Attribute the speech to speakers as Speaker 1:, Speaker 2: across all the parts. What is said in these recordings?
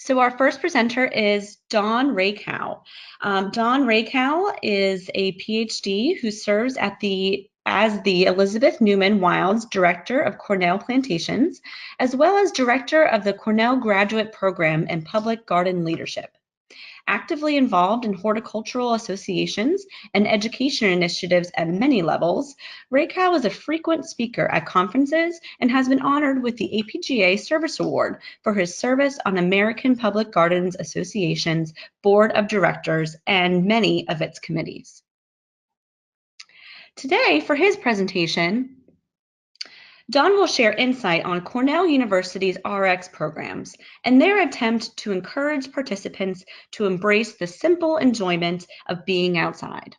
Speaker 1: So our first presenter is Dawn Rakow. Dawn Rakow is a PhD who serves as the Elizabeth Newman Wilds Director of Cornell Plantations, as well as Director of the Cornell Graduate Program in Public Garden Leadership. Actively involved in horticultural associations and education initiatives at many levels, Rakow is a frequent speaker at conferences and has been honored with the APGA Service Award for his service on American Public Gardens Association's Board of Directors and many of its committees. Today, for his presentation, Dawn will share insight on Cornell University's RX programs and their attempt to encourage participants to embrace the simple enjoyment of being outside.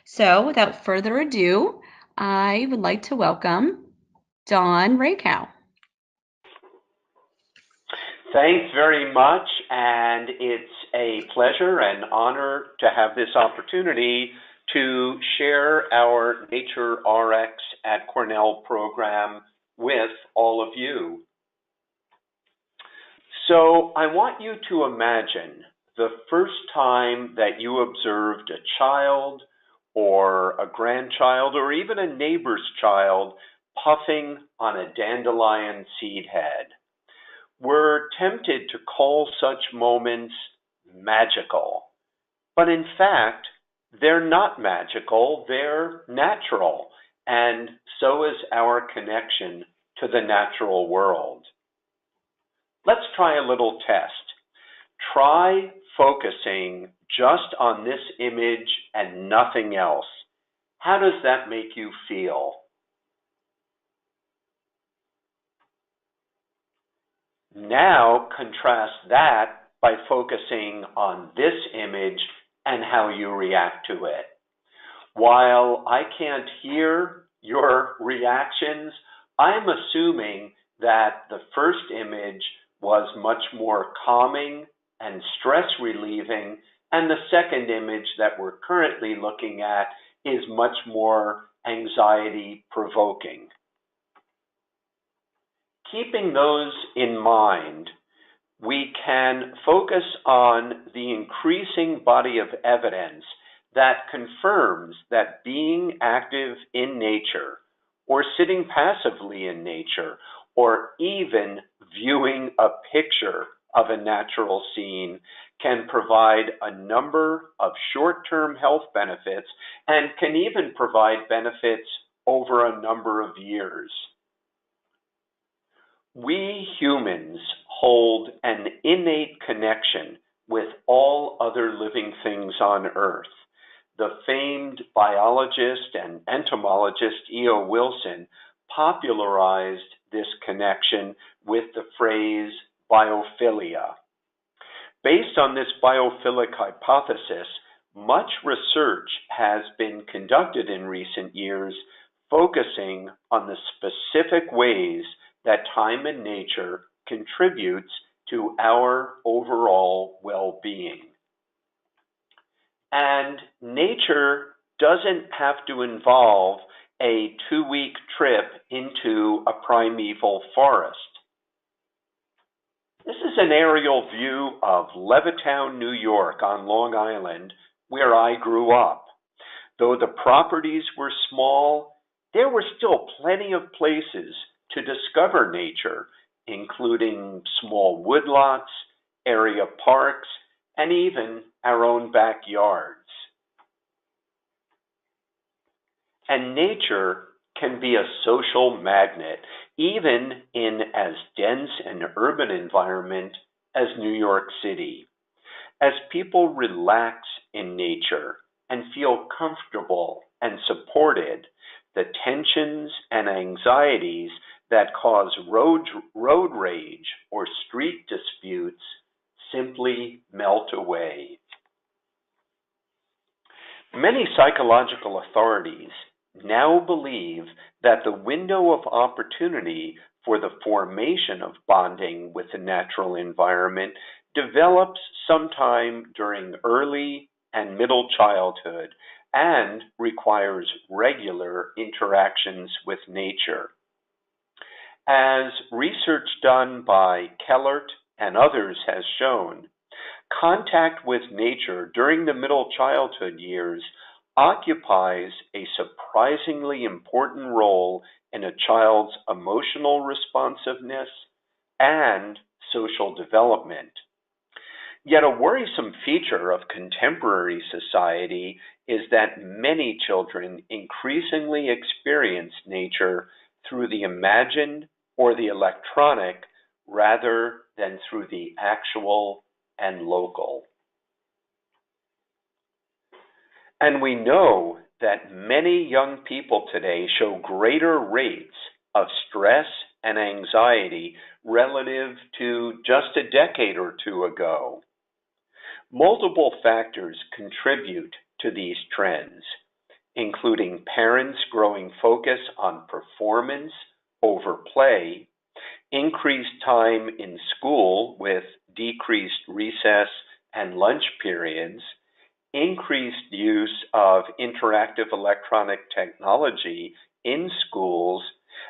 Speaker 1: So, without further ado, I would like to welcome Dawn Rakow.
Speaker 2: Thanks very much, and it's a pleasure and honor to have this opportunity to share our Nature RX at Cornell program with all of you. So I want you to imagine the first time that you observed a child or a grandchild or even a neighbor's child puffing on a dandelion seed head. We're tempted to call such moments magical, but in fact, they're not magical, they're natural, and so is our connection to the natural world. Let's try a little test. Try focusing just on this image and nothing else. How does that make you feel? Now contrast that by focusing on this image and how you react to it. While I can't hear your reactions, I'm assuming that the first image was much more calming and stress relieving, and the second image that we're currently looking at is much more anxiety provoking. Keeping those in mind, we can focus on the increasing body of evidence that confirms that being active in nature, or sitting passively in nature, or even viewing a picture of a natural scene can provide a number of short-term health benefits and can even provide benefits over a number of years. We humans hold an innate connection with all other living things on Earth. The famed biologist and entomologist E.O. Wilson popularized this connection with the phrase biophilia. Based on this biophilic hypothesis, much research has been conducted in recent years focusing on the specific ways that time in nature contributes to our overall well-being. And nature doesn't have to involve a 2-week trip into a primeval forest. This is an aerial view of Levittown, New York on Long Island, where I grew up. Though the properties were small, there were still plenty of places to discover nature, including small woodlots, area parks, and even our own backyards. And nature can be a social magnet, even in as dense an urban environment as New York City. As people relax in nature and feel comfortable and supported, the tensions and anxieties that cause road rage or street disputes simply melt away. Many psychological authorities now believe that the window of opportunity for the formation of bonding with the natural environment develops sometime during early and middle childhood and requires regular interactions with nature. As research done by Kellert and others has shown, contact with nature during the middle childhood years occupies a surprisingly important role in a child's emotional responsiveness and social development. Yet a worrisome feature of contemporary society is that many children increasingly experience nature through the imagined or the electronic rather than through the actual and local. And we know that many young people today show greater rates of stress and anxiety relative to just a decade or two ago. Multiple factors contribute to these trends, including parents' growing focus on performance over play, increased time in school with decreased recess and lunch periods, increased use of interactive electronic technology in schools,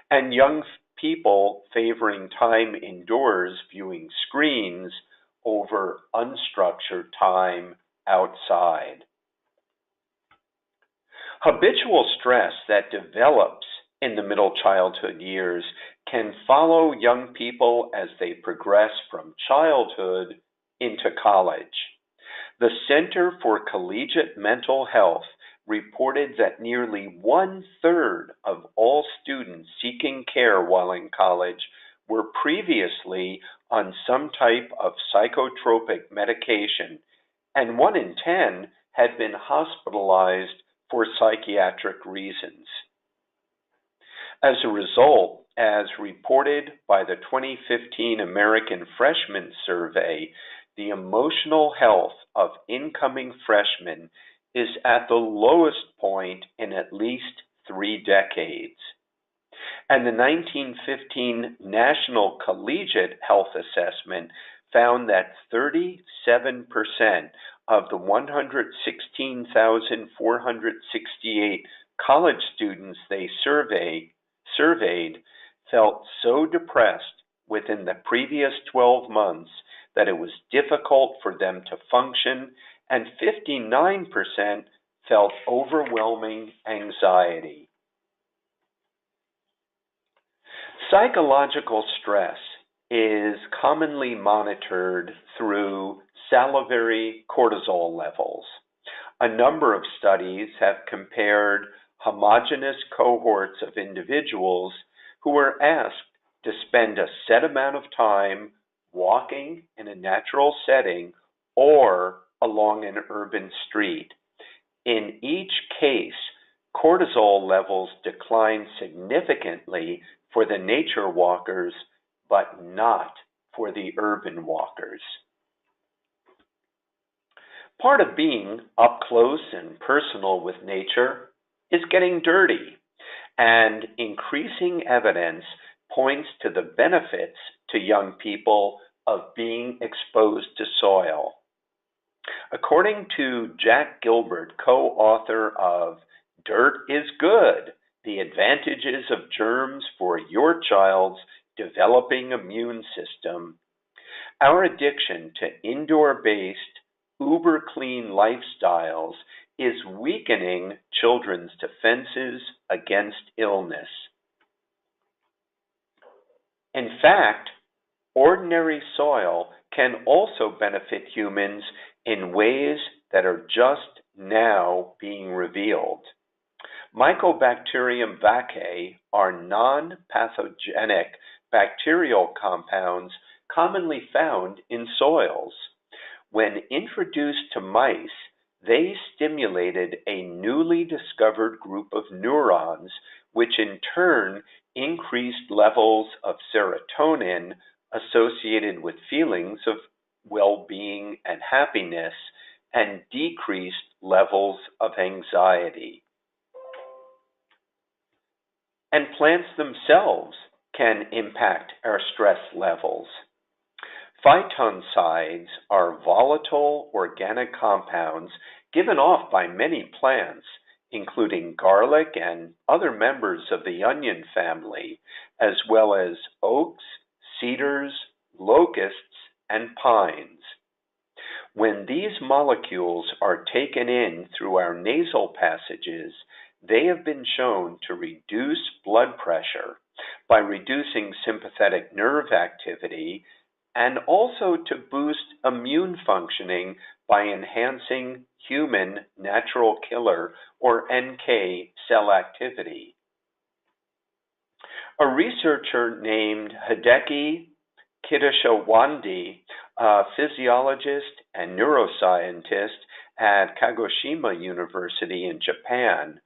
Speaker 2: and young people favoring time indoors viewing screens over unstructured time outside. Habitual stress that develops in the middle childhood years can follow young people as they progress from childhood into college. The Center for Collegiate Mental Health reported that nearly 1/3 of all students seeking care while in college were previously on some type of psychotropic medication, and 1 in 10 had been hospitalized for psychiatric reasons. As a result, as reported by the 2015 American Freshman Survey, the emotional health of incoming freshmen is at the lowest point in at least 3 decades. And the 1915 National Collegiate Health Assessment found that 37% of the 116,468 college students they surveyed felt so depressed within the previous 12 months that it was difficult for them to function, and 59% felt overwhelming anxiety. Psychological stress is commonly monitored through salivary cortisol levels. A number of studies have compared homogeneous cohorts of individuals who were asked to spend a set amount of time walking in a natural setting or along an urban street. In each case, cortisol levels declined significantly for the nature walkers, but not for the urban walkers. Part of being up close and personal with nature is getting dirty, and increasing evidence points to the benefits to young people of being exposed to soil. According to Jack Gilbert, co-author of Dirt is Good: The Advantages of Germs for Your Child's Developing Immune System, our addiction to indoor-based, uber-clean lifestyles is weakening children's defenses against illness. In fact, ordinary soil can also benefit humans in ways that are just now being revealed. Mycobacterium vaccae are non-pathogenic bacterial compounds commonly found in soils. When introduced to mice, they stimulated a newly discovered group of neurons, which in turn increased levels of serotonin associated with feelings of well-being and happiness, and decreased levels of anxiety. And plants themselves can impact our stress levels. Phytoncides are volatile organic compounds given off by many plants including garlic and other members of the onion family, as well as oaks, cedars, locusts, and pines. When these molecules are taken in through our nasal passages, they have been shown to reduce blood pressure by reducing sympathetic nerve activity and also to boost immune functioning by enhancing human natural killer or NK cell activity. A researcher named Hideki Kitashawandi, a physiologist and neuroscientist at Kagoshima University in Japan,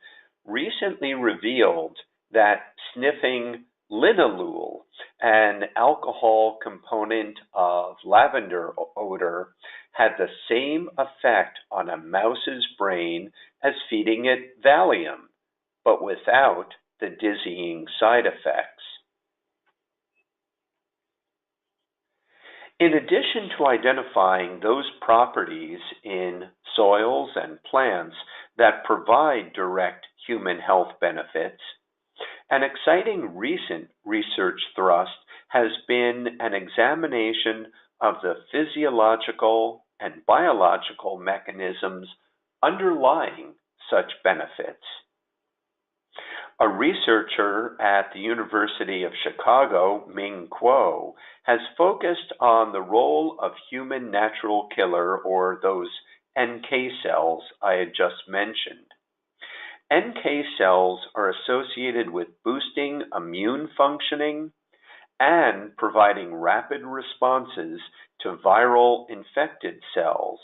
Speaker 2: recently revealed that sniffing linalool, an alcohol component of lavender odor, had the same effect on a mouse's brain as feeding it Valium, but without the dizzying side effects. In addition to identifying those properties in soils and plants that provide direct human health benefits, an exciting recent research thrust has been an examination of the physiological and biological mechanisms underlying such benefits. A researcher at the University of Chicago, Ming Kuo, has focused on the role of human natural killer, or those NK cells I had just mentioned. NK cells are associated with boosting immune functioning and providing rapid responses to viral infected cells.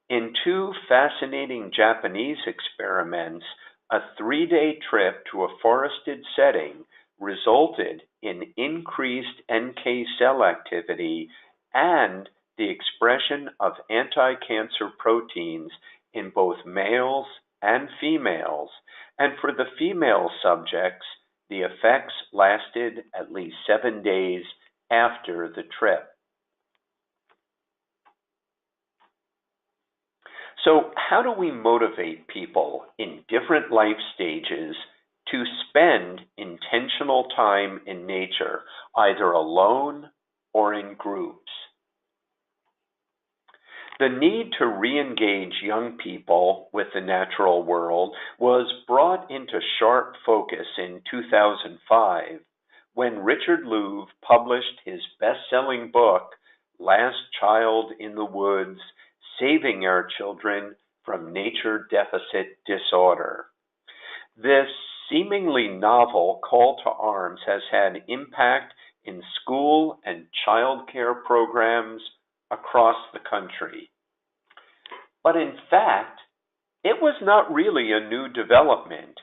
Speaker 2: In two fascinating Japanese experiments, a 3-day trip to a forested setting resulted in increased NK cell activity and the expression of anti-cancer proteins in both males and females, and for the female subjects, the effects lasted at least 7 days after the trip. So, how do we motivate people in different life stages to spend intentional time in nature, either alone or in groups? The need to re-engage young people with the natural world was brought into sharp focus in 2005 when Richard Louv published his best-selling book, Last Child in the Woods: Saving Our Children from Nature Deficit Disorder. This seemingly novel call to arms has had impact in school and child care programs across the country. But in fact, it was not really a new development.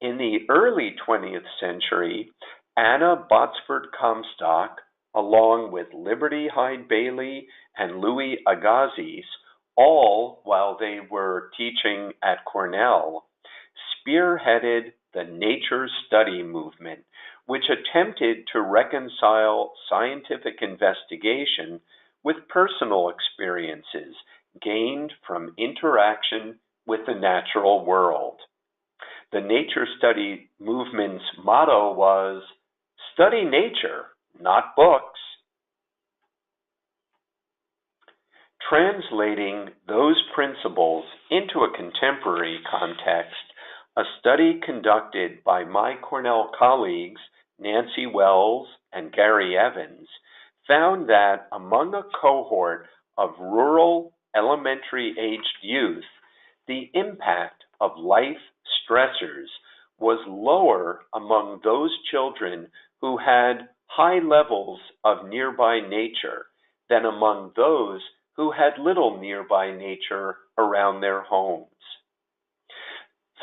Speaker 2: In the early 20th century, Anna Botsford Comstock, along with Liberty Hyde Bailey and Louis Agassiz, all while they were teaching at Cornell, spearheaded the nature study movement, which attempted to reconcile scientific investigation with personal experiences gained from interaction with the natural world. The nature study movement's motto was, "Study nature, not books." Translating those principles into a contemporary context, a study conducted by my Cornell colleagues, Nancy Wells and Gary Evans, found that among a cohort of rural elementary-aged youth, the impact of life stressors was lower among those children who had high levels of nearby nature than among those who had little nearby nature around their homes.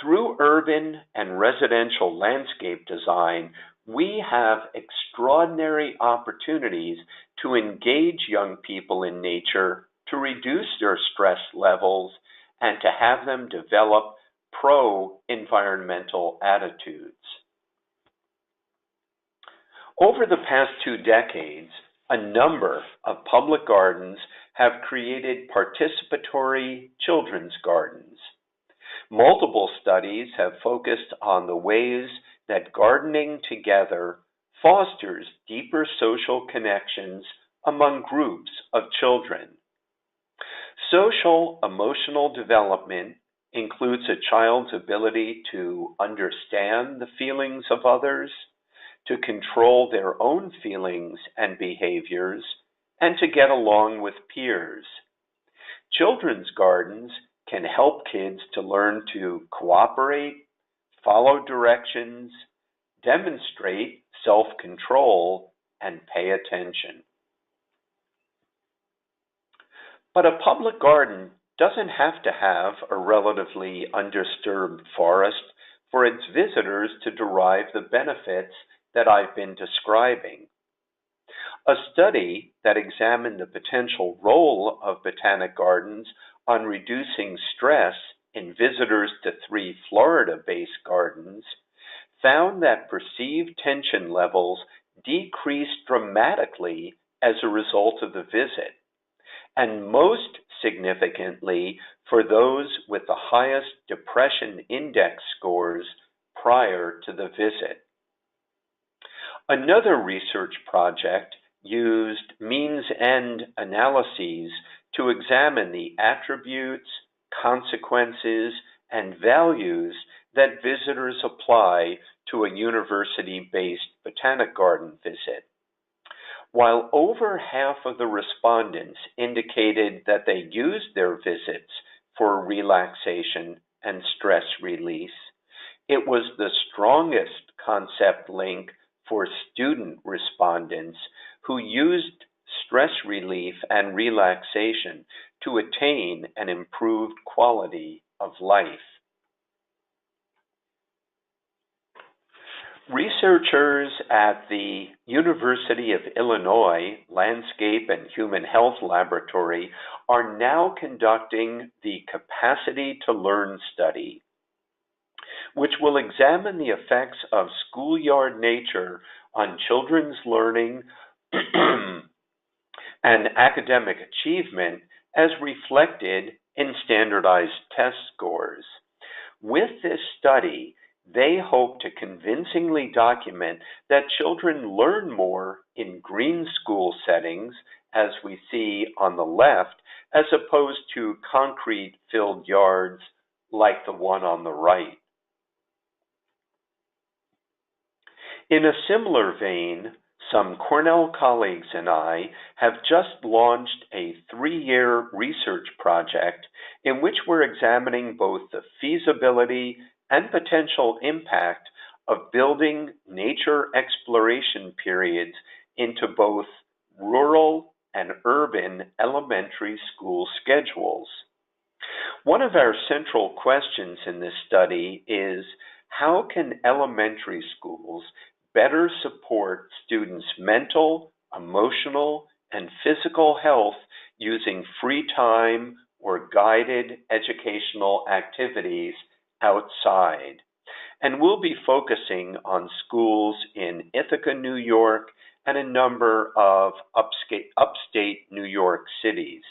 Speaker 2: Through urban and residential landscape design, we have extraordinary opportunities to engage young people in nature, to reduce their stress levels, and to have them develop pro-environmental attitudes. Over the past 2 decades, a number of public gardens have created participatory children's gardens. Multiple studies have focused on the ways that gardening together fosters deeper social connections among groups of children. Social emotional development includes a child's ability to understand the feelings of others, to control their own feelings and behaviors, and to get along with peers. Children's gardens can help kids to learn to cooperate, follow directions, demonstrate self-control, and pay attention. But a public garden doesn't have to have a relatively undisturbed forest for its visitors to derive the benefits that I've been describing. A study that examined the potential role of botanic gardens on reducing stress in visitors to 3 Florida-based gardens found that perceived tension levels decreased dramatically as a result of the visit, and most significantly for those with the highest depression index scores prior to the visit. Another research project used means-end analyses to examine the attributes, consequences, and values that visitors apply to a university-based botanic garden visit. While over half of the respondents indicated that they used their visits for relaxation and stress release, it was the strongest concept link for student respondents who used stress relief and relaxation to attain an improved quality of life. Researchers at the University of Illinois Landscape and Human Health Laboratory are now conducting the Capacity to Learn study, which will examine the effects of schoolyard nature on children's learning and academic achievement as reflected in standardized test scores. With this study, they hope to convincingly document that children learn more in green school settings, as we see on the left, as opposed to concrete-filled yards like the one on the right. In a similar vein, some Cornell colleagues and I have just launched a 3-year research project in which we're examining both the feasibility and potential impact of building nature exploration periods into both rural and urban elementary school schedules. One of our central questions in this study is, how can elementary schools better support students' mental, emotional, and physical health using free time or guided educational activities outside? And we'll be focusing on schools in Ithaca, New York, and a number of upstate New York cities.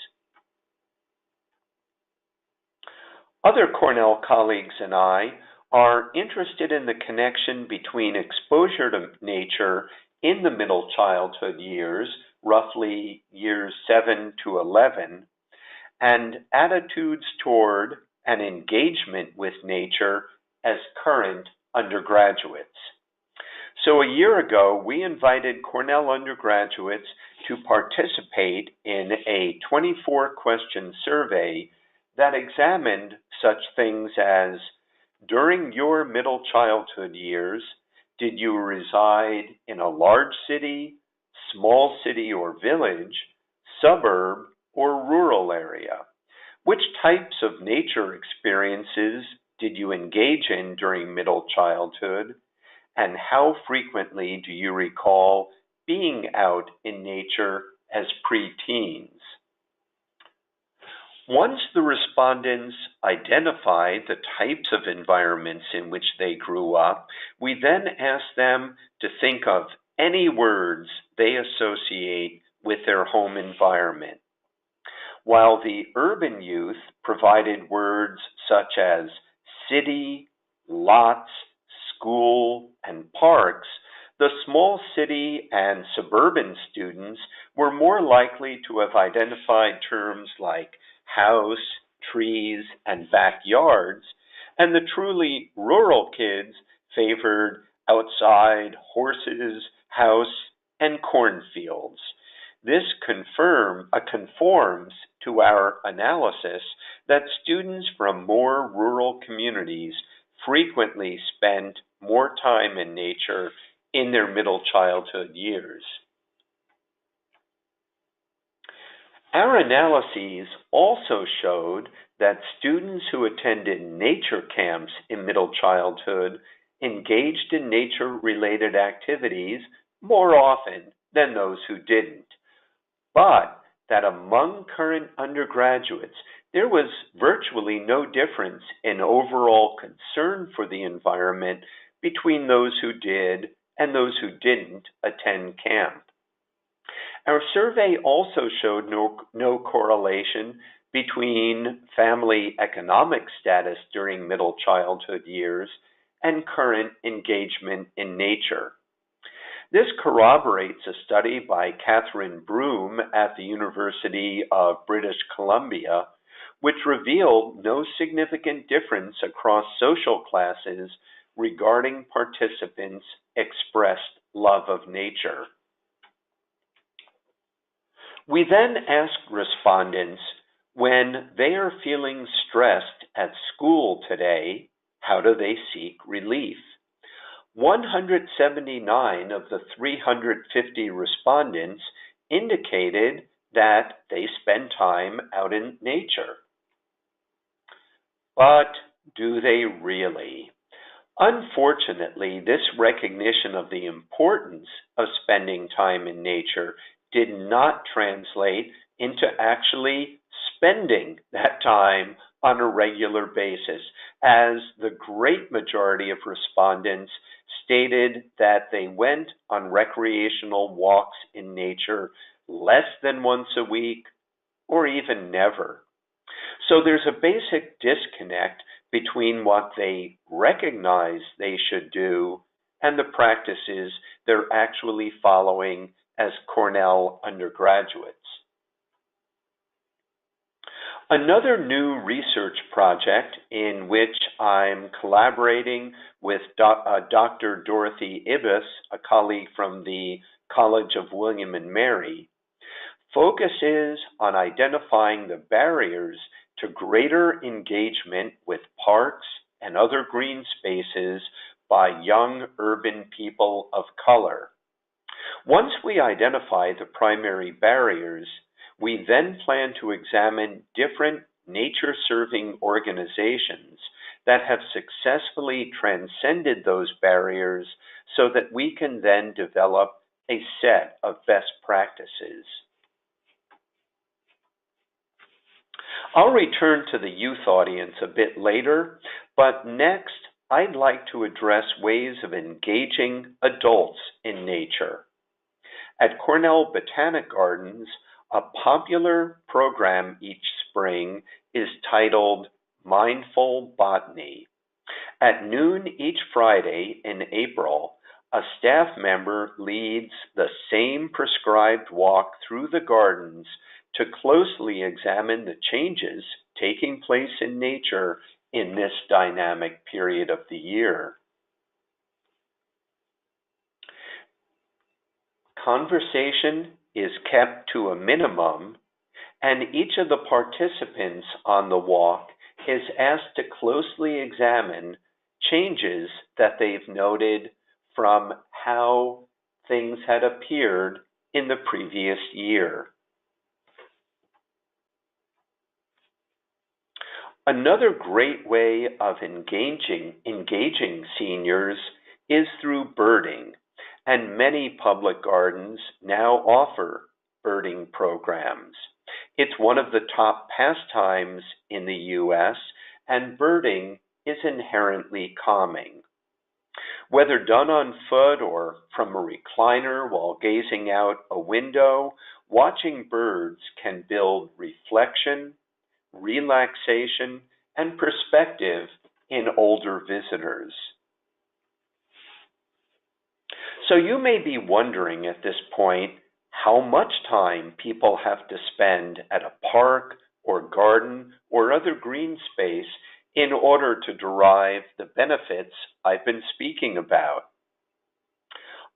Speaker 2: Other Cornell colleagues and I are interested in the connection between exposure to nature in the middle childhood years, roughly years 7 to 11, and attitudes toward and engagement with nature as current undergraduates. So a year ago, we invited Cornell undergraduates to participate in a 24-question survey that examined such things as, during your middle childhood years, did you reside in a large city, small city or village, suburb, or rural area? Which types of nature experiences did you engage in during middle childhood? And how frequently do you recall being out in nature as preteens? Once the respondents identified the types of environments in which they grew up, we then asked them to think of any words they associate with their home environment. While the urban youth provided words such as city, lots, school, and parks, the small city and suburban students were more likely to have identified terms like house, trees, and backyards, and the truly rural kids favored outside, horses, house, and cornfields. This conforms to our analysis that students from more rural communities frequently spent more time in nature in their middle childhood years. Our analyses also showed that students who attended nature camps in middle childhood engaged in nature-related activities more often than those who didn't, but that among current undergraduates, there was virtually no difference in overall concern for the environment between those who did and those who didn't attend camp. Our survey also showed no correlation between family economic status during middle childhood years and current engagement in nature. This corroborates a study by Catherine Broom at the University of British Columbia, which revealed no significant difference across social classes regarding participants' expressed love of nature. We then asked respondents, when they are feeling stressed at school today, how do they seek relief? 179 of the 350 respondents indicated that they spend time out in nature. But do they really? Unfortunately, this recognition of the importance of spending time in nature did not translate into actually spending that time on a regular basis, as the great majority of respondents stated that they went on recreational walks in nature less than once a week or even never. So there's a basic disconnect between what they recognize they should do and the practices they're actually following as Cornell undergraduates. Another new research project in which I'm collaborating with Dr. Dorothy Ibis, a colleague from the College of William and Mary, focuses on identifying the barriers to greater engagement with parks and other green spaces by young urban people of color. Once we identify the primary barriers, we then plan to examine different nature-serving organizations that have successfully transcended those barriers so that we can then develop a set of best practices. I'll return to the youth audience a bit later, but next I'd like to address ways of engaging adults in nature. At Cornell Botanic Gardens, a popular program each spring is titled Mindful Botany. At noon each Friday in April, a staff member leads the same prescribed walk through the gardens to closely examine the changes taking place in nature in this dynamic period of the year. Conversation is kept to a minimum, and each of the participants on the walk is asked to closely examine changes that they've noted from how things had appeared in the previous year. Another great way of engaging seniors is through birding, and many public gardens now offer birding programs. It's one of the top pastimes in the U.S., and birding is inherently calming. Whether done on foot or from a recliner while gazing out a window, watching birds can build reflection, relaxation, and perspective in older visitors. So you may be wondering at this point how much time people have to spend at a park or garden or other green space in order to derive the benefits I've been speaking about.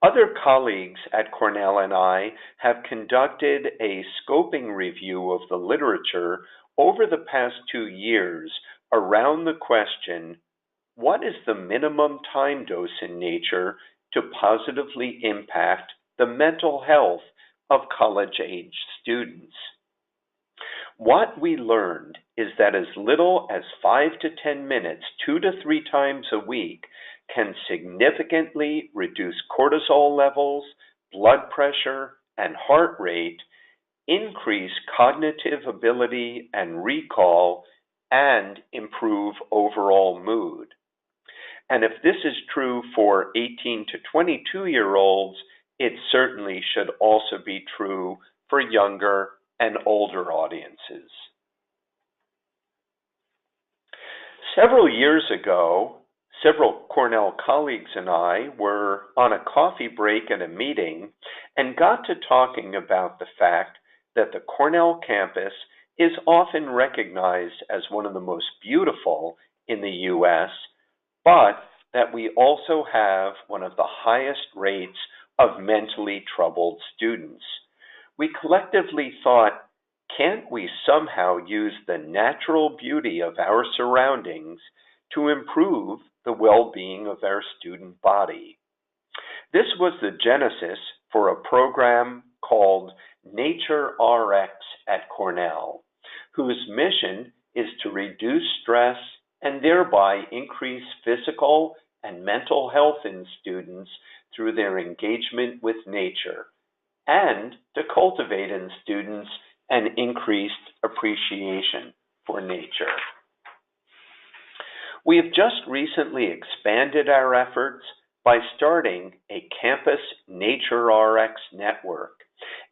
Speaker 2: Other colleagues at Cornell and I have conducted a scoping review of the literature over the past 2 years around the question, what is the minimum time dose in nature to positively impact the mental health of college-age students? What we learned is that as little as 5 to 10 minutes, 2 to 3 times a week, can significantly reduce cortisol levels, blood pressure, and heart rate, increase cognitive ability and recall, and improve overall mood. And if this is true for 18 to 22-year-olds, it certainly should also be true for younger and older audiences. Several years ago, several Cornell colleagues and I were on a coffee break at a meeting and got to talking about the fact that the Cornell campus is often recognized as one of the most beautiful in the U.S., but that we also have one of the highest rates of mentally troubled students. We collectively thought, can't we somehow use the natural beauty of our surroundings to improve the well-being of our student body? This was the genesis for a program called Nature RX at Cornell, whose mission is to reduce stress and thereby increase physical and mental health in students through their engagement with nature, and to cultivate in students an increased appreciation for nature. We have just recently expanded our efforts by starting a campus Nature RX network,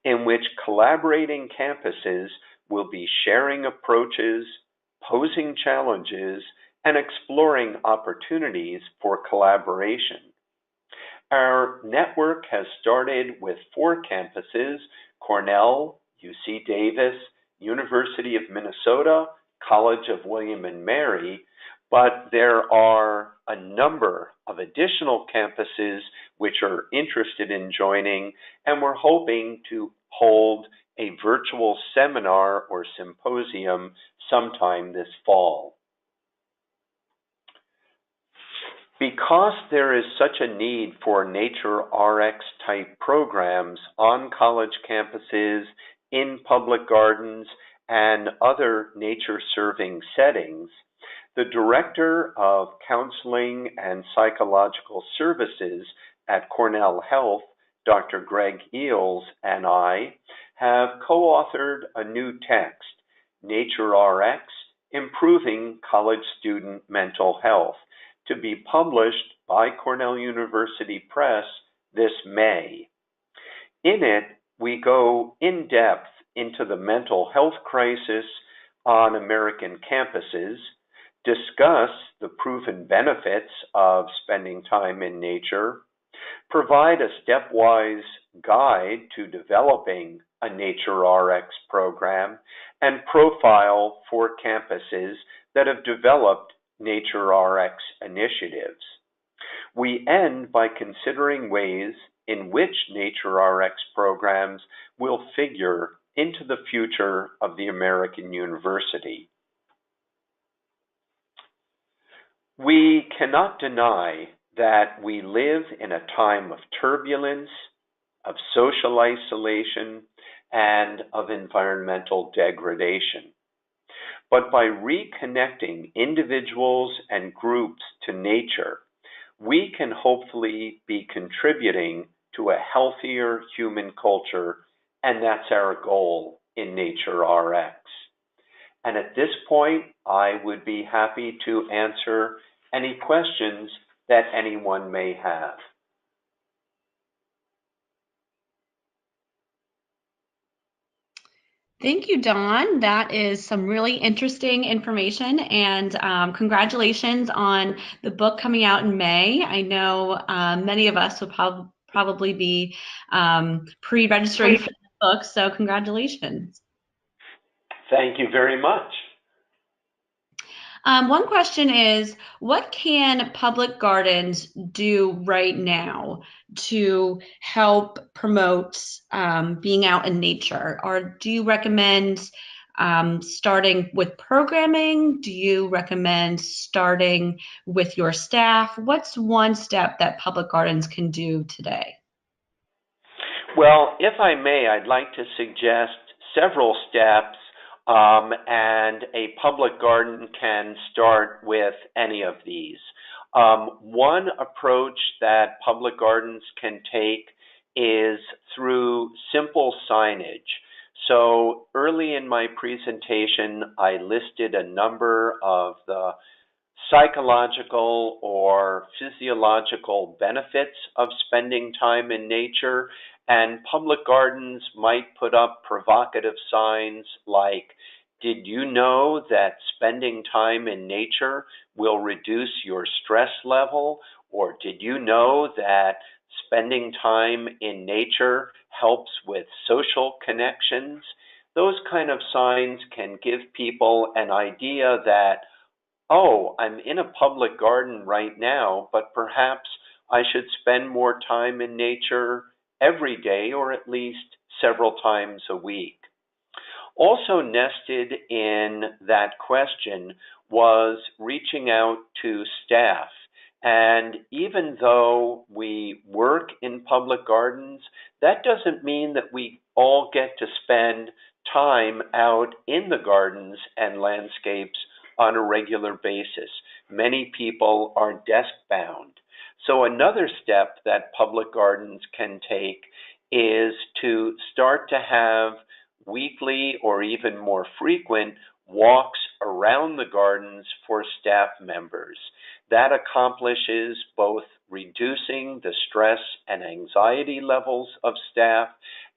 Speaker 2: in which collaborating campuses will be sharing approaches, posing challenges, and exploring opportunities for collaboration. Our network has started with 4 campuses: Cornell, UC Davis, University of Minnesota, College of William and Mary, but there are a number of additional campuses which are interested in joining, and we're hoping to hold a virtual seminar or symposium sometime this fall. Because there is such a need for Nature RX type programs on college campuses, in public gardens, and other nature-serving settings, the Director of Counseling and Psychological Services at Cornell Health, Dr. Greg Eels, and I have co-authored a new text, Nature RX, Improving College Student Mental Health, to be published by Cornell University Press this May. In it, we go in depth into the mental health crisis on American campuses, discuss the proven benefits of spending time in nature, provide a stepwise guide to developing a Nature RX program, and profile 4 campuses that have developed Nature RX initiatives. We end by considering ways in which Nature RX programs will figure into the future of the American university. We cannot deny that we live in a time of turbulence, of social isolation, and of environmental degradation. But by reconnecting individuals and groups to nature, we can hopefully be contributing to a healthier human culture, and that's our goal in Nature RX. And at this point, I would be happy to answer any questions that anyone may have.
Speaker 1: Thank you, Dawn. That is some really interesting information, and congratulations on the book coming out in May. I know many of us will probably be pre-registering for the book, so congratulations.
Speaker 2: Thank you very much.
Speaker 1: One question is, what can public gardens do right now to help promote being out in nature? Or do you recommend starting with programming? Do you recommend starting with your staff? What's one step that public gardens can do today?
Speaker 2: Well, if I may, I'd like to suggest several steps, and a public garden can start with any of these. One approach that public gardens can take is through simple signage. So early in my presentation, I listed a number of the psychological or physiological benefits of spending time in nature, and public gardens might put up provocative signs like, did you know that spending time in nature will reduce your stress level? Or did you know that spending time in nature helps with social connections? Those kind of signs can give people an idea that, oh, I'm in a public garden right now, but perhaps I should spend more time in nature every day or at least several times a week. Also nested in that question was reaching out to staff. And even though we work in public gardens, that doesn't mean that we all get to spend time out in the gardens and landscapes on a regular basis. Many people are desk bound. So another step that public gardens can take is to start to have weekly or even more frequent walks around the gardens for staff members. That accomplishes both reducing the stress and anxiety levels of staff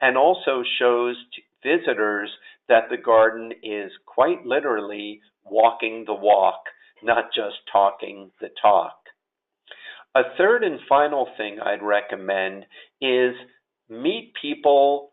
Speaker 2: and also shows visitors that the garden is quite literally walking the walk, not just talking the talk. A third and final thing I'd recommend is meet people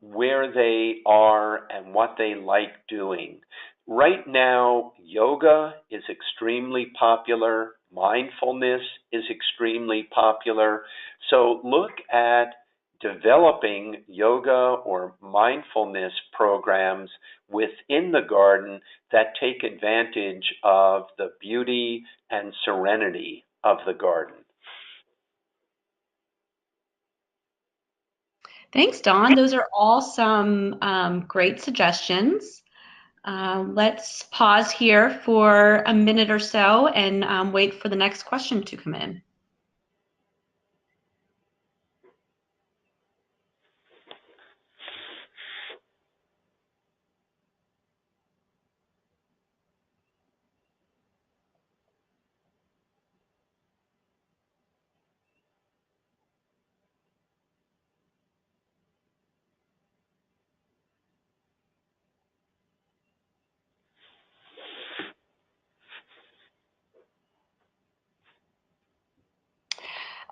Speaker 2: where they are and what they like doing. Right now, yoga is extremely popular, mindfulness is extremely popular. So look at developing yoga or mindfulness programs within the garden that take advantage of the beauty and serenity of the garden.
Speaker 1: Thanks, Dawn. Those are all some great suggestions. Let's pause here for a minute or so and wait for the next question to come in.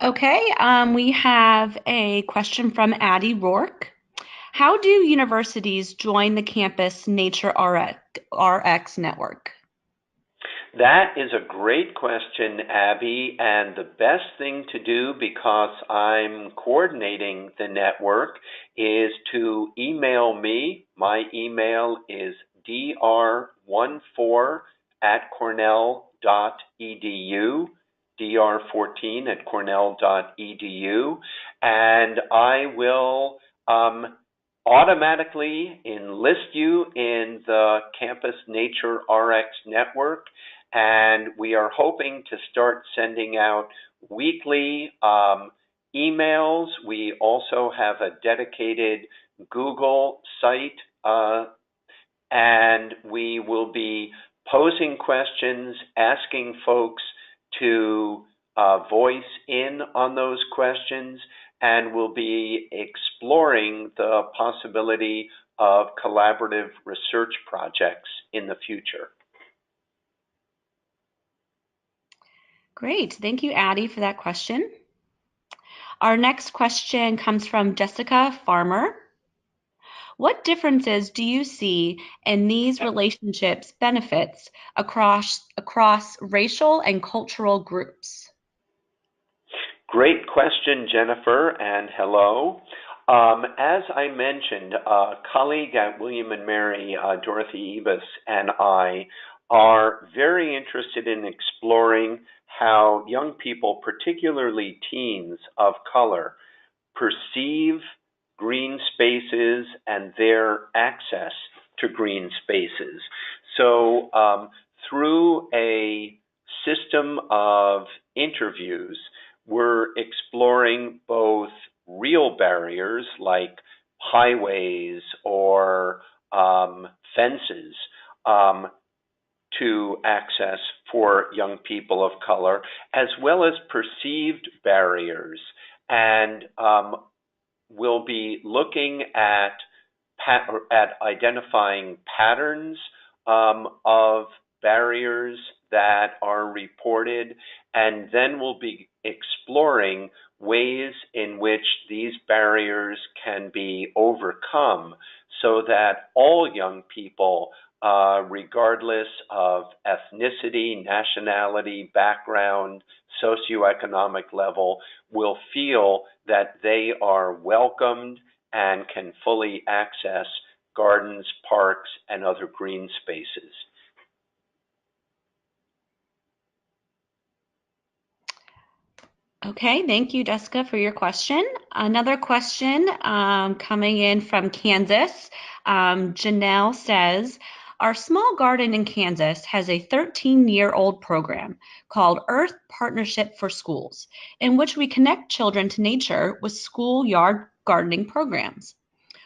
Speaker 1: Okay, we have a question from Addie Rourke. How do universities join the campus Nature RX network?
Speaker 2: That is a great question, Abby, and the best thing to do, because I'm coordinating the network, is to email me. My email is dr14@cornell.edu, dr14@cornell.edu, and I will automatically enlist you in the Campus Nature RX network, and we are hoping to start sending out weekly emails. We also have a dedicated Google site, and we will be posing questions, asking folks to voice in on those questions, and we'll be exploring the possibility of collaborative research projects in the future.
Speaker 1: Great. Thank you, Addie, for that question. Our next question comes from Jessica Farmer. What differences do you see in these relationships benefits across racial and cultural groups?
Speaker 2: Great question, Jennifer, and hello. As I mentioned, a colleague at William & Mary, Dorothy Ebus, and I are very interested in exploring how young people, particularly teens of color, perceive green spaces and their access to green spaces. So through a system of interviews, we're exploring both real barriers like highways or fences to access for young people of color, as well as perceived barriers. And we'll be looking at identifying patterns of barriers that are reported, and then we'll be exploring ways in which these barriers can be overcome so that all young people, regardless of ethnicity, nationality, background, socioeconomic level, will feel that they are welcomed and can fully access gardens, parks, and other green spaces.
Speaker 1: Okay, thank you, Jessica, for your question. Another question coming in from Kansas. Janelle says, our small garden in Kansas has a 13-year-old program called Earth Partnership for Schools, in which we connect children to nature with schoolyard gardening programs.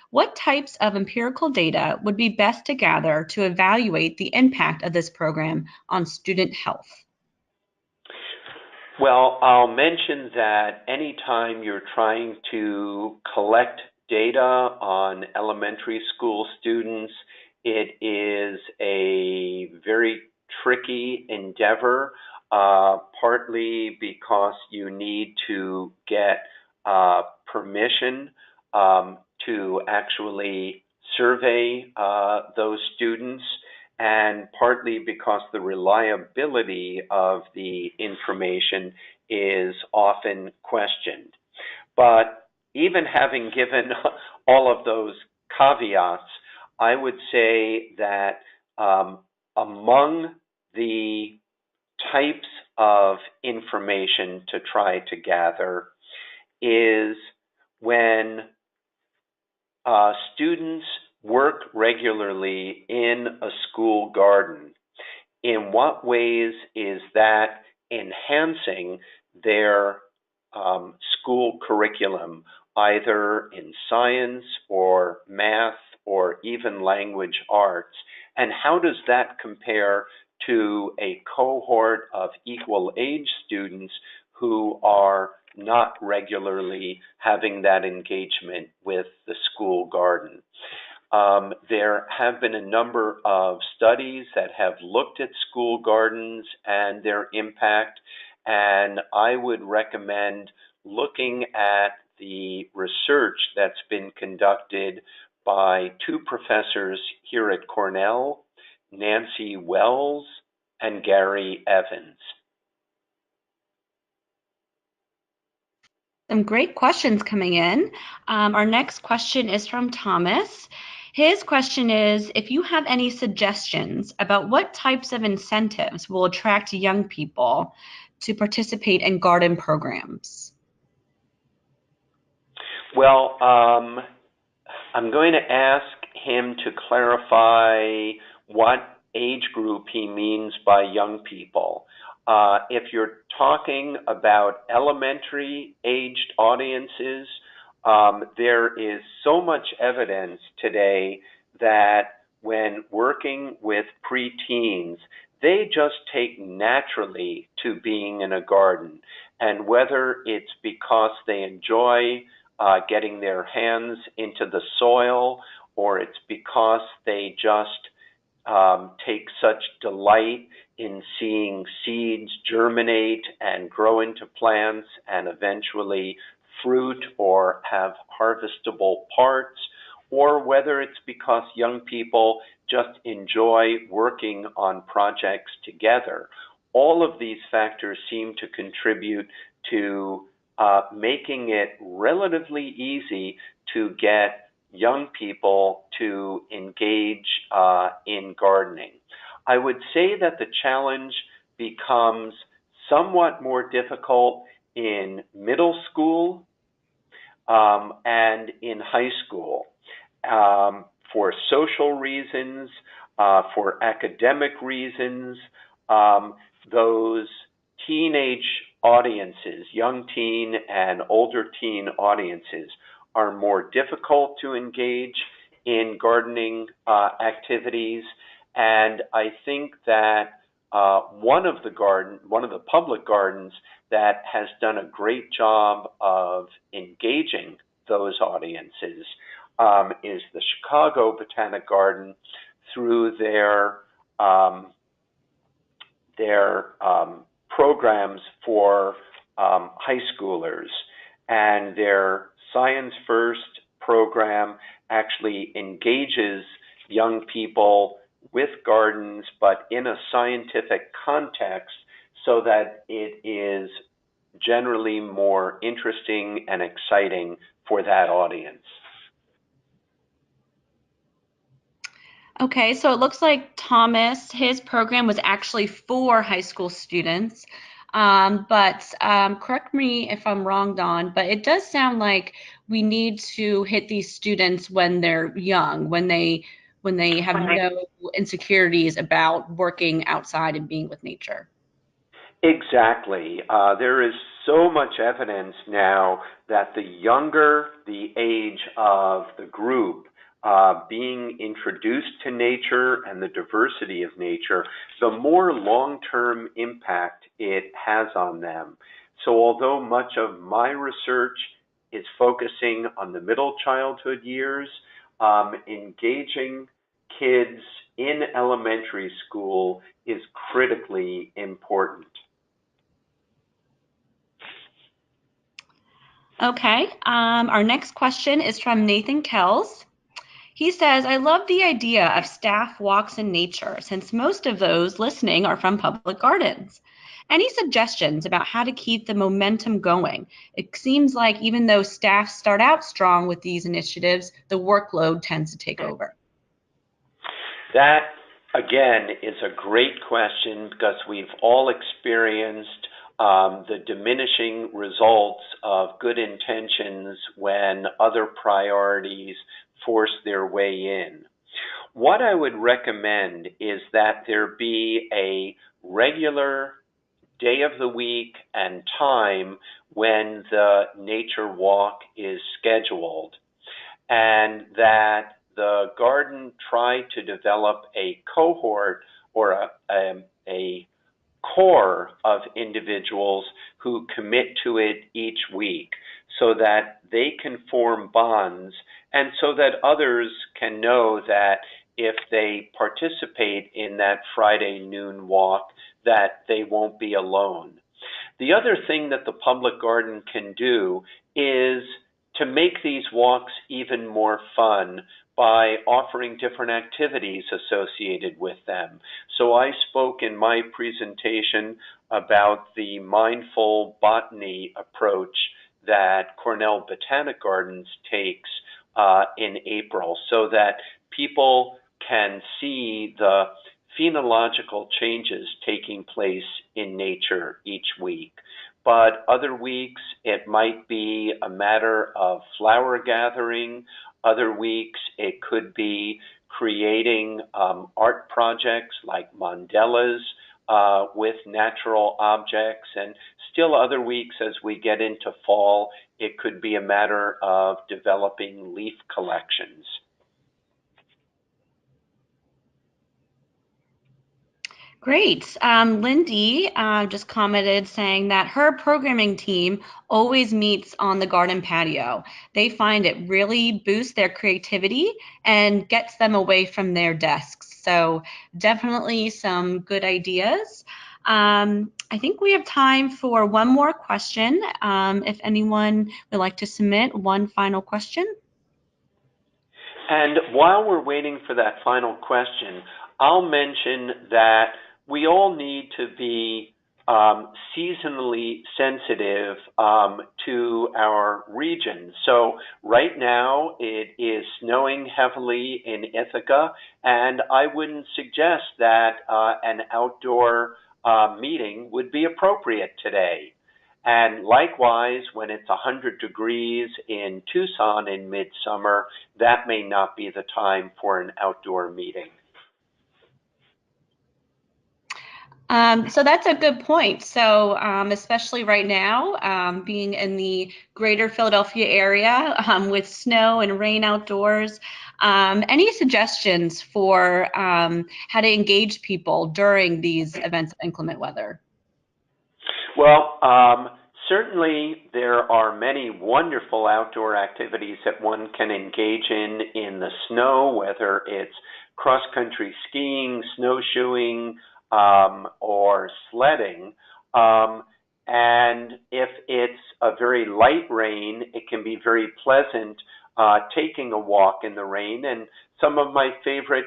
Speaker 1: What types of empirical data would be best to gather to evaluate the impact of this program on student health?
Speaker 2: Well, I'll mention that anytime you're trying to collect data on elementary school students, it is a very tricky endeavor, partly because you need to get permission to actually survey those students, and partly because the reliability of the information is often questioned. But even having given all of those caveats, I would say that among the types of information to try to gather is when students work regularly in a school garden. In what ways is that enhancing their school curriculum, either in science or math or even language arts? And how does that compare to a cohort of equal age students who are not regularly having that engagement with the school garden? There have been a number of studies that have looked at school gardens and their impact, and I would recommend looking at the research that's been conducted by two professors here at Cornell, Nancy Wells and Gary Evans.
Speaker 1: Some great questions coming in. Our next question is from Thomas. His question is, if you have any suggestions about what types of incentives will attract young people to participate in garden programs.
Speaker 2: Well, I'm going to ask him to clarify what age group he means by young people. If you're talking about elementary aged audiences, there is so much evidence today that when working with preteens, they just take naturally to being in a garden. And whether it's because they enjoy getting their hands into the soil, or it's because they just take such delight in seeing seeds germinate and grow into plants and eventually fruit or have harvestable parts, or whether it's because young people just enjoy working on projects together. All of these factors seem to contribute to making it relatively easy to get young people to engage in gardening. I would say that the challenge becomes somewhat more difficult in middle school and in high school for social reasons, for academic reasons. Those teenage audiences, young teen and older teen audiences, are more difficult to engage in gardening activities. And I think that one of the public gardens that has done a great job of engaging those audiences is the Chicago Botanic Garden through their programs for high schoolers, and their Science First program actually engages young people with gardens, but in a scientific context, so that it is generally more interesting and exciting for that audience.
Speaker 1: Okay, so it looks like Thomas, his program was actually for high school students. But correct me if I'm wrong, Don, but it does sound like we need to hit these students when they're young, when they have no insecurities about working outside and being with nature.
Speaker 2: Exactly. There is so much evidence now that the younger the age of the group being introduced to nature and the diversity of nature, the more long-term impact it has on them. So although much of my research is focusing on the middle childhood years, engaging kids in elementary school is critically important.
Speaker 1: Okay, our next question is from Nathan Kells. He says, I love the idea of staff walks in nature since most of those listening are from public gardens. Any suggestions about how to keep the momentum going? It seems like even though staff start out strong with these initiatives, the workload tends to take over.
Speaker 2: That, again, is a great question because we've all experienced the diminishing results of good intentions when other priorities force their way in. What I would recommend is that there be a regular day of the week and time when the nature walk is scheduled, and that the garden try to develop a cohort or a core of individuals who commit to it each week so that they can form bonds and so that others can know that if they participate in that Friday noon walk, that they won't be alone. The other thing that the public garden can do is to make these walks even more fun by offering different activities associated with them. So I spoke in my presentation about the mindful botany approach that Cornell Botanic Gardens takes in April, so that people can see the phenological changes taking place in nature each week. But other weeks, it might be a matter of flower gathering. Other weeks, it could be creating art projects like mandalas with natural objects. And still other weeks, as we get into fall, it could be a matter of developing leaf collections.
Speaker 1: Great. Lindy just commented saying that her programming team always meets on the garden patio. They find it really boosts their creativity and gets them away from their desks. So definitely some good ideas. I think we have time for one more question. If anyone would like to submit one final question.
Speaker 2: And while we're waiting for that final question, I'll mention that we all need to be seasonally sensitive to our region. So right now it is snowing heavily in Ithaca, and I wouldn't suggest that an outdoor meeting would be appropriate today. And likewise, when it's 100 degrees in Tucson in midsummer, that may not be the time for an outdoor meeting.
Speaker 1: So that's a good point. So especially right now, being in the greater Philadelphia area with snow and rain outdoors, any suggestions for how to engage people during these events of inclement weather?
Speaker 2: Well, certainly there are many wonderful outdoor activities that one can engage in the snow, whether it's cross-country skiing, snowshoeing, or sledding. Um, and if it's a very light rain, it can be very pleasant taking a walk in the rain. And some of my favorite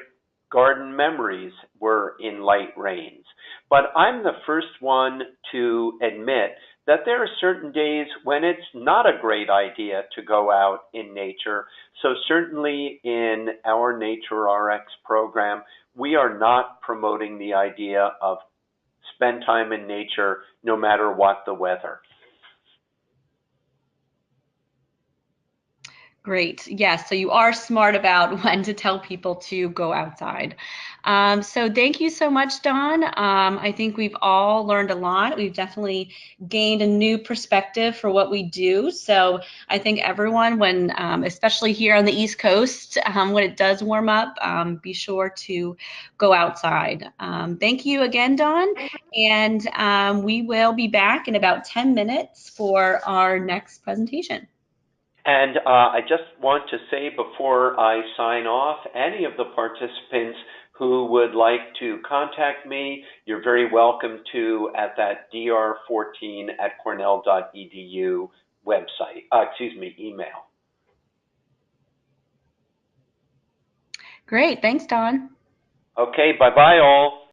Speaker 2: garden memories were in light rains. But I'm the first one to admit that there are certain days when it's not a great idea to go out in nature. So certainly in our Nature RX program, we are not promoting the idea of spend time in nature no matter what the weather.
Speaker 1: Great. Yes. So you are smart about when to tell people to go outside. So thank you so much, Dawn. I think we've all learned a lot. We've definitely gained a new perspective for what we do. So I think everyone, when especially here on the East Coast, when it does warm up, be sure to go outside. Thank you again, Dawn. And we will be back in about 10 minutes for our next presentation.
Speaker 2: And I just want to say before I sign off, any of the participants who would like to contact me, you're very welcome to at that dr14 at cornell.edu website, email.
Speaker 1: Great. Thanks, Dawn.
Speaker 2: Okay, bye bye all.